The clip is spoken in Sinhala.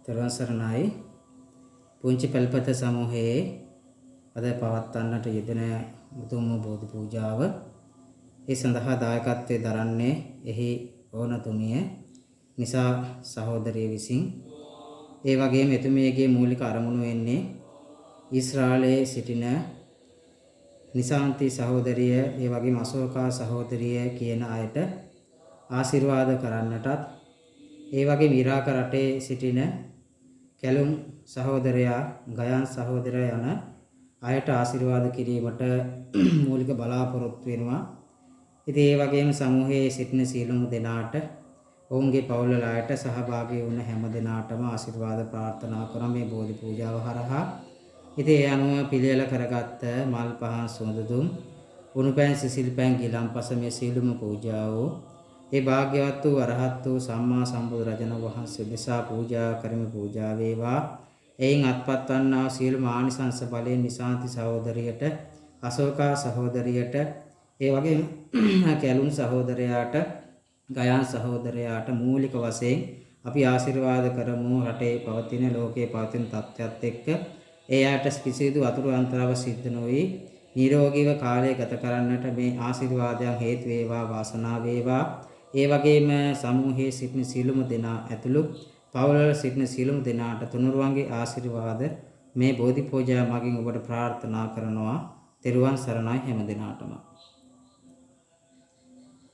තෙරුවන් සරණයි. පුංචි පැල්පත සමූහයේ අද පවත්වන්නට යෙදෙන උතුම් බෝධි පූජාව ඒ සඳහා දායකත්වයේ දරන්නේ එහි ඕනතුමිය නිසා සහෝදරිය විසින්. ඒ වගේම එතුමියගේ මූලික අරමුණ වෙන්නේ ඊශ්‍රායලයේ සිටින නිසාන්ති සහෝදරිය, ඒ වගේම අශෝකා සහෝදරිය කියන අයට ආශිර්වාද කරන්නටත්, ඒ වගේම ඉරාක රටේ සිටින කැලුම් සහෝදරයා, ගයාන් සහෝදරයා යන අයට ආශිර්වාද කිරීමට මූලික බලාපොරොත්තු වෙනවා. ඉතින් ඒ වගේම සමූහයේ සිටින සියලුම දෙනාට, ඔවුන්ගේ පවුල් වලට සහභාගී වුණ හැම දෙනාටම ආශිර්වාද ප්‍රාර්ථනා කරන මේ බෝධි පූජාව හරහා ඉතින් ඒ අනුව පිළියෙල කරගත්ත මල් පහන් සුවඳ දුම්, උණුපැන් සිසිල් පැන් ගිලන්පස මේ සියලුම පූජාව ඒ භාග්‍යවත් වූ අරහත් වූ සම්මා සම්බුදු රජුන් වහන්සේ දෙසා පූජා කරමි. පූජා වේවා. එයින් අත්පත් වන්නා සියලුම ආනිසංස බලයෙන් නිසාන්ති සහෝදරියට, අශෝකා සහෝදරියට, ඒ වගේම කැලුම් සහෝදරයාට, ගයාන් සහෝදරයාට මූලික වශයෙන් අපි ආශිර්වාද කරමු. රටේ පවතින, ලෝකයේ පවතින තත්ත්වයක් එක්ක ඒ අයට කිසිදු අතුරු අන්තරාවක් සිද්ධ නොවි නිරෝගීව කාලය ගත කරන්නට මේ ආශිර්වාදයන් හේතු වේවා, වාසනාව වේවා. ඒ වගේම සමූහයේ සිටින සියලුම දෙනා ඇතුළු පවුල්වල සිටින සියලුම දෙනාට තුනුරුවන්ගේ ආශිර්වාද මේ බෝධි පූජා මගින් ඔබට ප්‍රාර්ථනා කරනවා. තෙරුවන් සරණයි හැම දිනාටම.